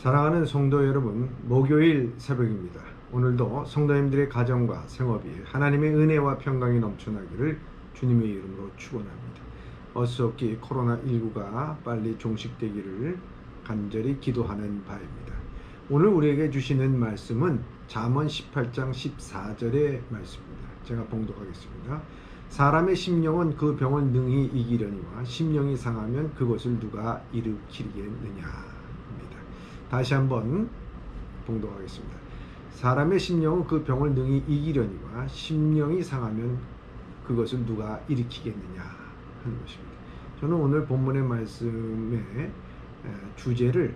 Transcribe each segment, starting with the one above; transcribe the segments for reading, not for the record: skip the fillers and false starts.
사랑하는 성도 여러분, 목요일 새벽입니다. 오늘도 성도님들의 가정과 생업이 하나님의 은혜와 평강이 넘쳐나기를 주님의 이름으로 축원합니다. 어수없기 코로나19가 빨리 종식되기를 간절히 기도하는 바입니다. 오늘 우리에게 주시는 말씀은 잠언 18장 14절의 말씀입니다. 제가 봉독하겠습니다. 사람의 심령은 그 병을 능히 이기려니와 심령이 상하면 그것을 누가 일으키겠느냐. 다시 한번 봉독하겠습니다. 사람의 심령은 그 병을 능히 이기려니와 심령이 상하면 그것을 누가 일으키겠느냐 하는 것입니다. 저는 오늘 본문의 말씀의 주제를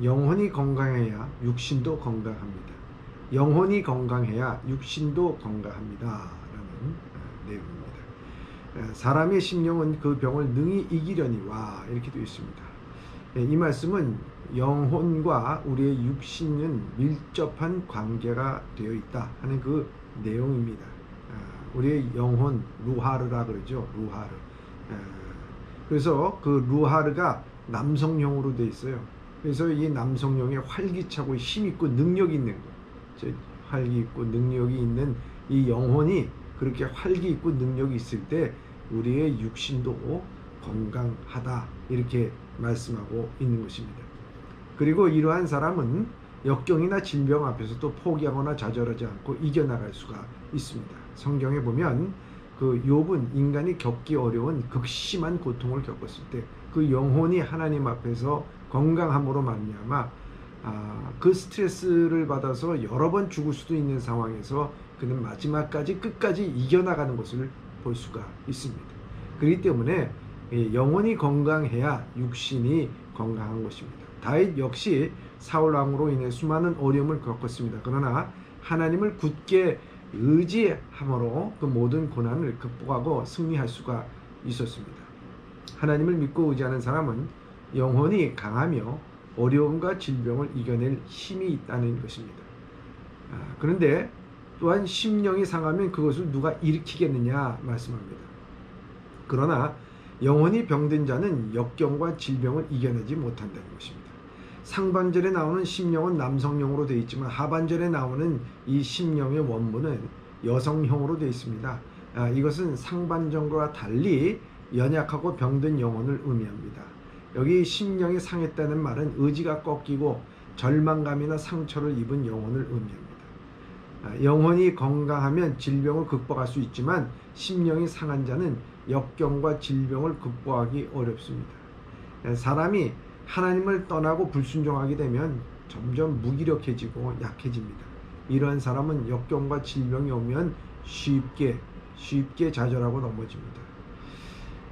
영혼이 건강해야 육신도 건강합니다. 영혼이 건강해야 육신도 건강합니다 라는 내용입니다. 사람의 심령은 그 병을 능히 이기려니와 이렇게 되어 있습니다. 이 말씀은 영혼과 우리의 육신은 밀접한 관계가 되어 있다 하는 그 내용입니다. 우리의 영혼, 루하르라 그러죠. 루하르. 그래서 그 루하르가 남성형으로 되어 있어요. 그래서 이 남성형에 활기차고 힘있고 능력이 있는 것, 활기 있고 능력이 있는 이 영혼이 그렇게 활기 있고 능력이 있을 때 우리의 육신도 건강하다 이렇게 말씀하고 있는 것입니다. 그리고 이러한 사람은 역경이나 질병 앞에서도 포기하거나 좌절하지 않고 이겨나갈 수가 있습니다. 성경에 보면 그 욥은 인간이 겪기 어려운 극심한 고통을 겪었을 때 그 영혼이 하나님 앞에서 건강함으로 말미암아 그 스트레스를 받아서 여러 번 죽을 수도 있는 상황에서 그는 마지막까지 끝까지 이겨나가는 것을 볼 수가 있습니다. 그렇기 때문에 영혼이 건강해야 육신이 건강한 것입니다. 다윗 역시 사울 왕으로 인해 수많은 어려움을 겪었습니다. 그러나 하나님을 굳게 의지함으로 그 모든 고난을 극복하고 승리할 수가 있었습니다. 하나님을 믿고 의지하는 사람은 영혼이 강하며 어려움과 질병을 이겨낼 힘이 있다는 것입니다. 그런데 또한 심령이 상하면 그것을 누가 일으키겠느냐 말씀합니다. 그러나 영혼이 병든 자는 역경과 질병을 이겨내지 못한다는 것입니다. 상반절에 나오는 심령은 남성형으로 되어 있지만 하반절에 나오는 이 심령의 원문은 여성형으로 되어 있습니다. 이것은 상반절과 달리 연약하고 병든 영혼을 의미합니다. 여기 심령이 상했다는 말은 의지가 꺾이고 절망감이나 상처를 입은 영혼을 의미합니다. 영혼이 건강하면 질병을 극복할 수 있지만 심령이 상한 자는 역경과 질병을 극복하기 어렵습니다. 사람이 하나님을 떠나고 불순종하게 되면 점점 무기력해지고 약해집니다. 이러한 사람은 역경과 질병이 오면 쉽게 좌절하고 넘어집니다.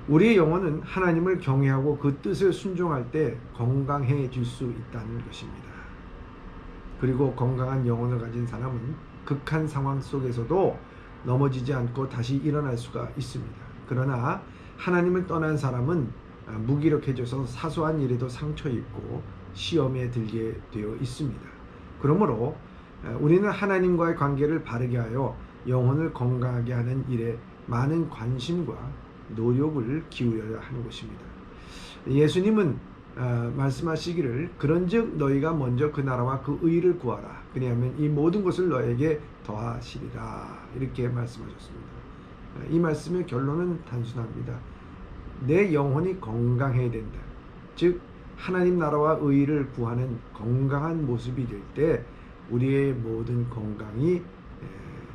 우리의 영혼은 하나님을 경외하고 그 뜻을 순종할 때 건강해질 수 있다는 것입니다. 그리고 건강한 영혼을 가진 사람은 극한 상황 속에서도 넘어지지 않고 다시 일어날 수가 있습니다. 그러나 하나님을 떠난 사람은 무기력해져서 사소한 일에도 상처 입고 시험에 들게 되어 있습니다. 그러므로 우리는 하나님과의 관계를 바르게 하여 영혼을 건강하게 하는 일에 많은 관심과 노력을 기울여야 하는 것입니다. 예수님은 말씀하시기를 그런즉 너희가 먼저 그 나라와 그 의를 구하라. 그리하면 이 모든 것을 너에게 더하시리라. 이렇게 말씀하셨습니다. 이 말씀의 결론은 단순합니다. 내 영혼이 건강해야 된다. 즉 하나님 나라와 의를 구하는 건강한 모습이 될 때 우리의 모든 건강이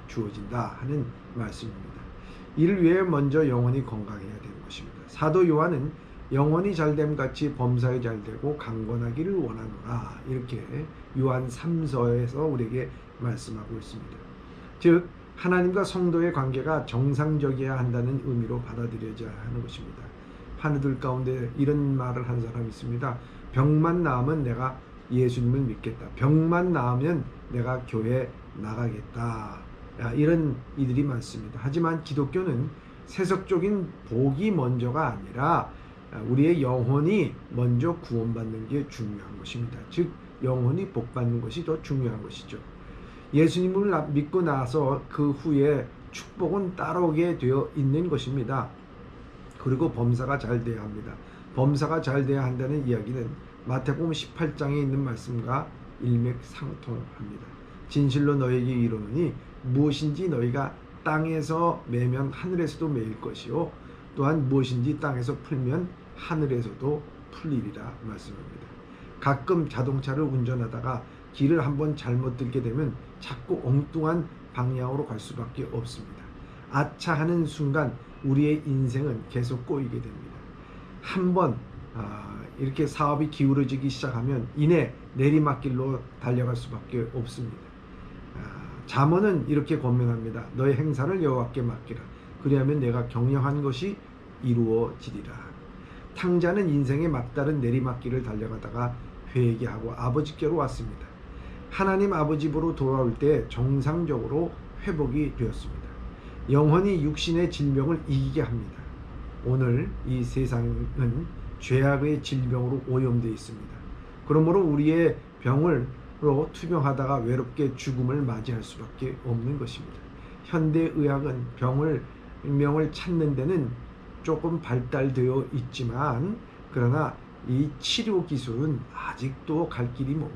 주어진다 하는 말씀입니다. 이를 위해 먼저 영혼이 건강해야 되는 것입니다. 사도 요한은 영혼이 잘됨 같이 범사에 잘되고 강건하기를 원하노라 이렇게 요한 3서에서 우리에게 말씀하고 있습니다. 즉 하나님과 성도의 관계가 정상적이어야 한다는 의미로 받아들여져야 하는 것입니다. 하느들 가운데 이런 말을 한 사람이 있습니다. 병만 나으면 내가 예수님을 믿겠다. 병만 나으면 내가 교회 나가겠다. 이런 이들이 많습니다. 하지만 기독교는 세속적인 복이 먼저가 아니라 우리의 영혼이 먼저 구원받는 게 중요한 것입니다. 즉 영혼이 복받는 것이 더 중요한 것이죠. 예수님을 믿고 나서 그 후에 축복은 따라오게 되어 있는 것입니다. 그리고 범사가 잘 돼야 합니다. 범사가 잘 돼야 한다는 이야기는 마태복음 18장에 있는 말씀과 일맥상통합니다. 진실로 너에게 이르노니 무엇인지 너희가 땅에서 매면 하늘에서도 매일 것이요 또한 무엇인지 땅에서 풀면 하늘에서도 풀리리라 말씀합니다. 가끔 자동차를 운전하다가 길을 한번 잘못 들게 되면 자꾸 엉뚱한 방향으로 갈 수밖에 없습니다. 아차 하는 순간 우리의 인생은 계속 꼬이게 됩니다. 한번 이렇게 사업이 기울어지기 시작하면 이내 내리막길로 달려갈 수밖에 없습니다. 잠언은 이렇게 권면합니다. 너의 행사를 여호와께 맡기라. 그리하면 내가 경영한 것이 이루어지리라. 탕자는 인생의 막다른 내리막길을 달려가다가 회개하고 아버지께로 왔습니다. 하나님 아버지 집으로 돌아올 때 정상적으로 회복이 되었습니다. 영혼이 육신의 질병을 이기게 합니다. 오늘 이 세상은 죄악의 질병으로 오염되어 있습니다. 그러므로 우리의 병으로 투병하다가 외롭게 죽음을 맞이할 수밖에 없는 것입니다. 현대의학은 병을 찾는 데는 조금 발달되어 있지만 그러나 이 치료 기술은 아직도 갈 길이 멉니다.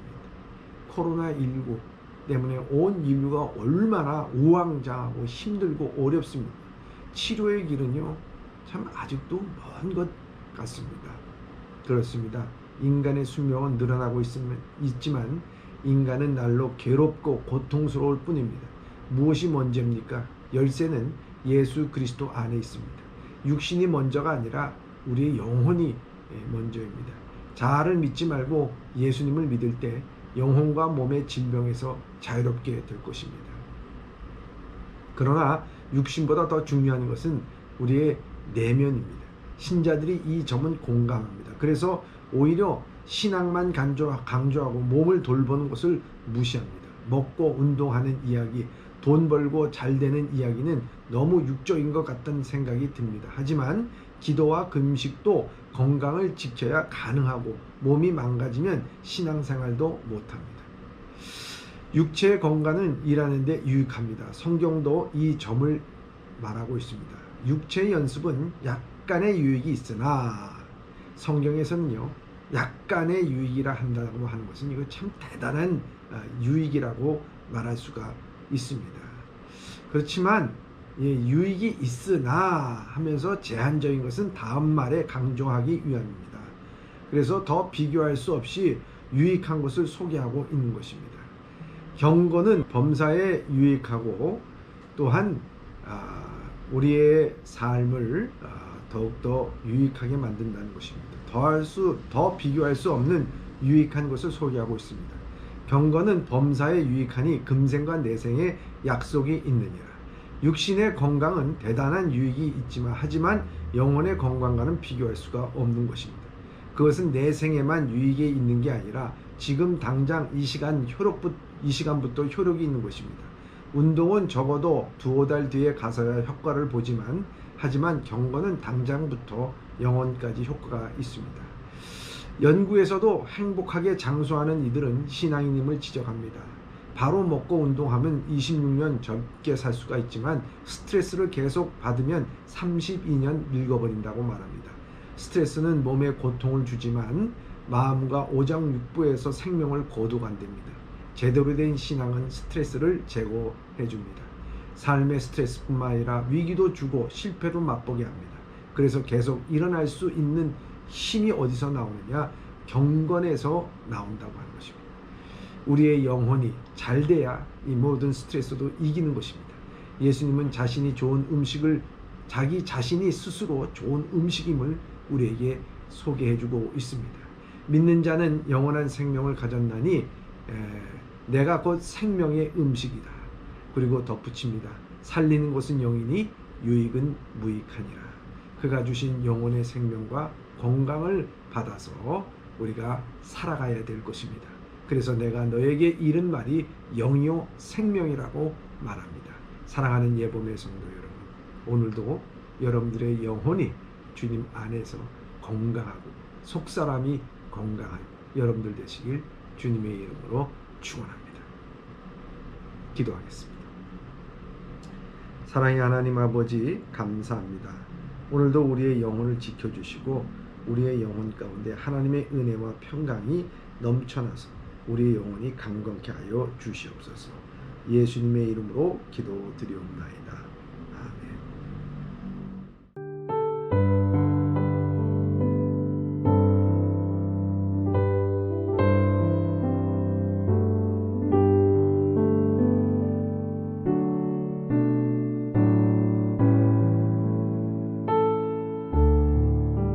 코로나19 때문에 온 인류가 얼마나 우왕좌하고 힘들고 어렵습니다. 치료의 길은요 참 아직도 먼 것 같습니다. 그렇습니다. 인간의 수명은 늘어나고 있지만 인간은 날로 괴롭고 고통스러울 뿐입니다. 무엇이 먼저입니까? 열쇠는 예수 그리스도 안에 있습니다. 육신이 먼저가 아니라 우리의 영혼이 먼저입니다. 자아를 믿지 말고 예수님을 믿을 때 영혼과 몸의 질병에서 자유롭게 될 것입니다. 그러나 육신보다 더 중요한 것은 우리의 내면입니다. 신자들이 이 점은 공감합니다. 그래서 오히려 신앙만 강조하고 몸을 돌보는 것을 무시합니다. 먹고 운동하는 이야기, 돈 벌고 잘 되는 이야기는 너무 육적인 것 같다는 생각이 듭니다. 하지만 기도와 금식도 건강을 지켜야 가능하고 몸이 망가지면 신앙생활도 못합니다. 육체의 건강은 일하는 데 유익합니다. 성경도 이 점을 말하고 있습니다. 육체의 연습은 약간의 유익이 있으나 성경에서는요 약간의 유익이라 한다고 하는 것은 이거 참 대단한 유익이라고 말할 수가 있습니다. 그렇지만 유익이 있으나 하면서 제한적인 것은 다음 말에 강조하기 위함입니다. 그래서 더 비교할 수 없이 유익한 것을 소개하고 있는 것입니다. 경건은 범사에 유익하고 또한 우리의 삶을 더욱더 유익하게 만든다는 것입니다. 더 비교할 수 없는 유익한 것을 소개하고 있습니다. 경건은 범사에 유익하니 금생과 내생에 약속이 있느니라. 육신의 건강은 대단한 유익이 있지만 하지만 영혼의 건강과는 비교할 수가 없는 것입니다. 그것은 내생에만 유익이 있는 게 아니라 지금 당장 이 시간부터 효력이 있는 것입니다. 운동은 적어도 2-5달 뒤에 가서야 효과를 보지만 하지만 경건은 당장부터 영혼까지 효과가 있습니다. 연구에서도 행복하게 장수하는 이들은 신앙인임을 지적합니다. 바로 먹고 운동하면 26년 젊게 살 수가 있지만 스트레스를 계속 받으면 32년 늙어버린다고 말합니다. 스트레스는 몸에 고통을 주지만 마음과 오장육부에서 생명을 거두간답니다. 제대로 된 신앙은 스트레스를 제거해 줍니다. 삶의 스트레스뿐만 아니라 위기도 주고 실패도 맛보게 합니다. 그래서 계속 일어날 수 있는 힘이 어디서 나오느냐? 경건에서 나온다고 하는 것입니다. 우리의 영혼이 잘 돼야 이 모든 스트레스도 이기는 것입니다. 예수님은 자신이 좋은 음식을 자기 자신이 스스로 좋은 음식임을 우리에게 소개해주고 있습니다. 믿는 자는 영원한 생명을 가졌나니 내가 곧 생명의 음식이다. 그리고 덧붙입니다. 살리는 것은 영이니 유익은 무익하니라. 그가 주신 영혼의 생명과 건강을 받아서 우리가 살아가야 될 것입니다. 그래서 내가 너에게 이른 말이 영이요 생명이라고 말합니다. 사랑하는 예보의 성도 여러분, 오늘도 여러분들의 영혼이 주님 안에서 건강하고 속사람이 건강한 여러분들 되시길 주님의 이름으로 축원합니다. 기도하겠습니다. 사랑의 하나님 아버지 감사합니다. 오늘도 우리의 영혼을 지켜주시고 우리의 영혼 가운데 하나님의 은혜와 평강이 넘쳐나서 우리의 영혼이 강건케 하여 주시옵소서. 예수님의 이름으로 기도드리옵나이다.